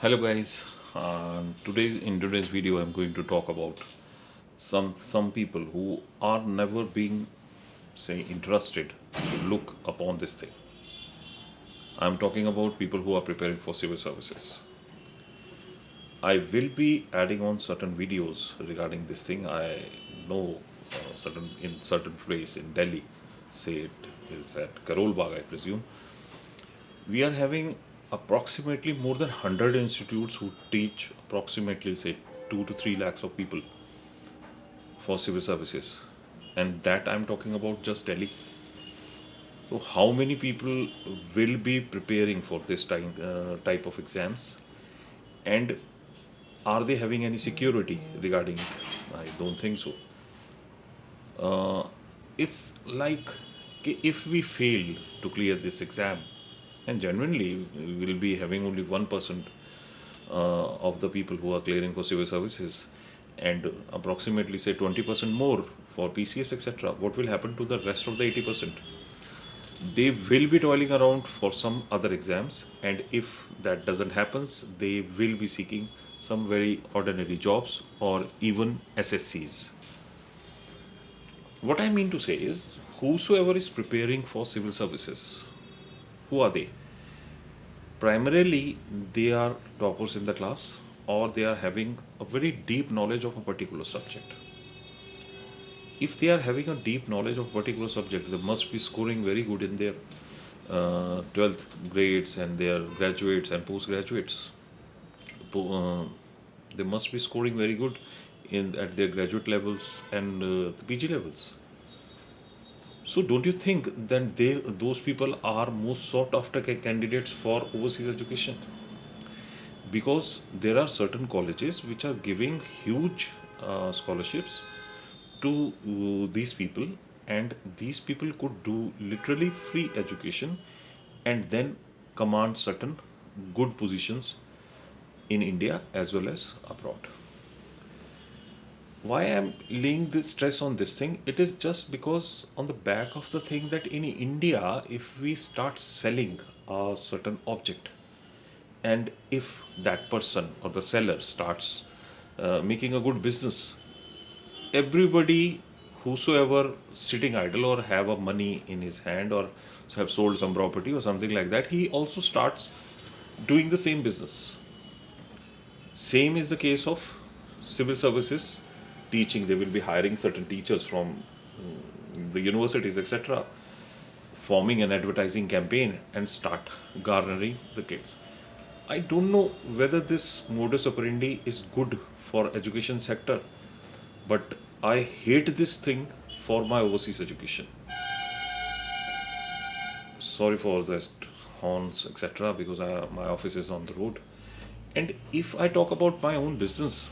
Hello guys. In today's video, I'm going to talk about some people who are never being say interested to look upon this thing. I'm talking about people who are preparing for civil services. I will be adding on certain videos regarding this thing. I know certain place in Delhi, say it is at Karol Bagh, I presume. We are having approximately more than 100 institutes who teach approximately say 2 to 3 lakhs of people for civil services, and that I'm talking about just Delhi. So how many people will be preparing for this type of exams, and are they having any security regarding it? I don't think so. It's like if we fail to clear this exam, and genuinely we will be having only 1% of the people who are clearing for civil services, and approximately say 20% more for PCS, etc. What will happen to the rest of the 80%? They will be toiling around for some other exams, and if that doesn't happens, they will be seeking some very ordinary jobs or even SSCs. What I mean to say is, whosoever is preparing for civil services, who are they? Primarily, they are toppers in the class, or they are having a very deep knowledge of a particular subject. If they are having a deep knowledge of a particular subject, they must be scoring very good in their 12th grades and their graduates and postgraduates. They must be scoring very good in at their graduate levels and the PG levels. So don't you think that those people are most sought after candidates for overseas education? Because there are certain colleges which are giving huge scholarships to these people, and these people could do literally free education and then command certain good positions in India as well as abroad. Why I'm laying this stress on this thing, it is just because on the back of the thing that in India, if we start selling a certain object, and if that person or the seller starts making a good business, everybody whosoever sitting idle or have a money in his hand or have sold some property or something like that, he also starts doing the same business. Same is the case of civil services teaching. They will be hiring certain teachers from the universities, etc., forming an advertising campaign and start garnering the kids. I don't know whether this modus operandi is good for education sector, but I hate this thing for my overseas education. Sorry for the horns, etc., because my office is on the road. And if I talk about my own business,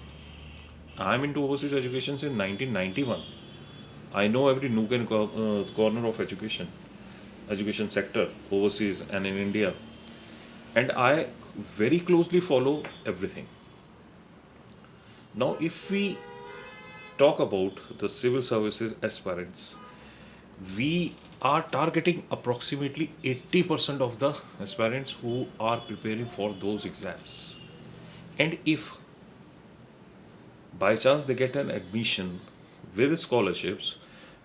I'm into overseas education since 1991. I know every nook and corner of education sector, overseas and in India, and I very closely follow everything. Now, if we talk about the civil services aspirants, we are targeting approximately 80% of the aspirants who are preparing for those exams. And if by chance they get an admission with scholarships,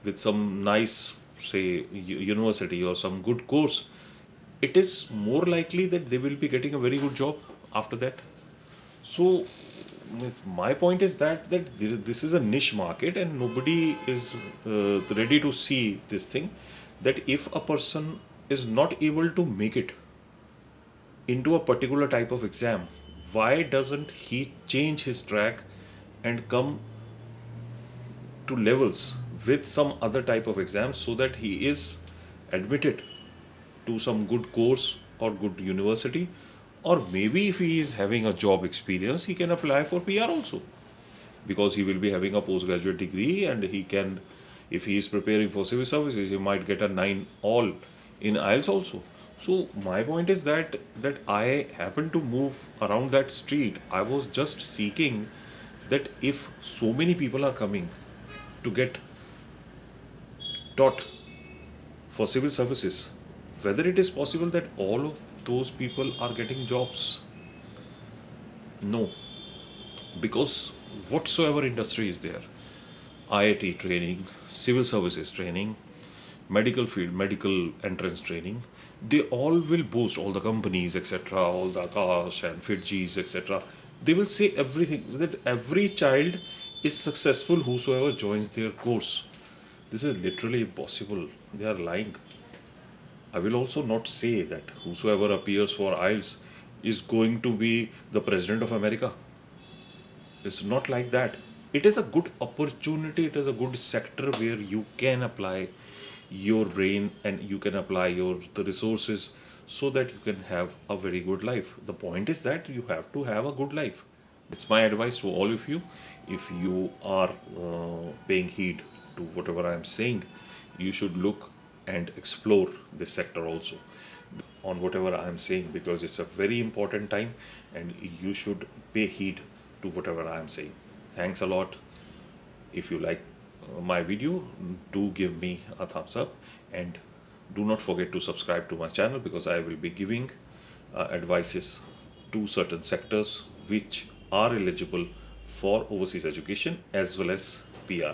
with some nice, say, university or some good course, it is more likely that they will be getting a very good job after that. So, my point is that this is a niche market, and nobody is ready to see this thing. That if a person is not able to make it into a particular type of exam, why doesn't he change his track and come to levels with some other type of exam, so that he is admitted to some good course or good university, or maybe if he is having a job experience, he can apply for PR also, because he will be having a postgraduate degree, and he can, if he is preparing for civil services, he might get a 9 all in IELTS also. So my point is that I happen to move around that street. I was just seeking that if so many people are coming to get taught for civil services, whether it is possible that all of those people are getting jobs. No, because whatsoever industry is there, IIT training, civil services training, medical field, medical entrance training, they all will boost all the companies, etc., all the Akash and Fitjis, etc. They will say everything that every child is successful whosoever joins their course. This is literally impossible. They are lying. I will also not say that whosoever appears for IELTS is going to be the president of America. It's not like that. It is a good opportunity, it is a good sector where you can apply your brain and you can apply your the resources so that you can have a very good life. The point is that you have to have a good life. It's my advice to all of you. If you are paying heed to whatever I'm saying, you should look and explore this sector also on whatever I'm saying, because it's a very important time and you should pay heed to whatever I'm saying. Thanks a lot. If you like my video, do give me a thumbs up and do not forget to subscribe to my channel, because I will be giving advices to certain sectors which are eligible for overseas education as well as PR.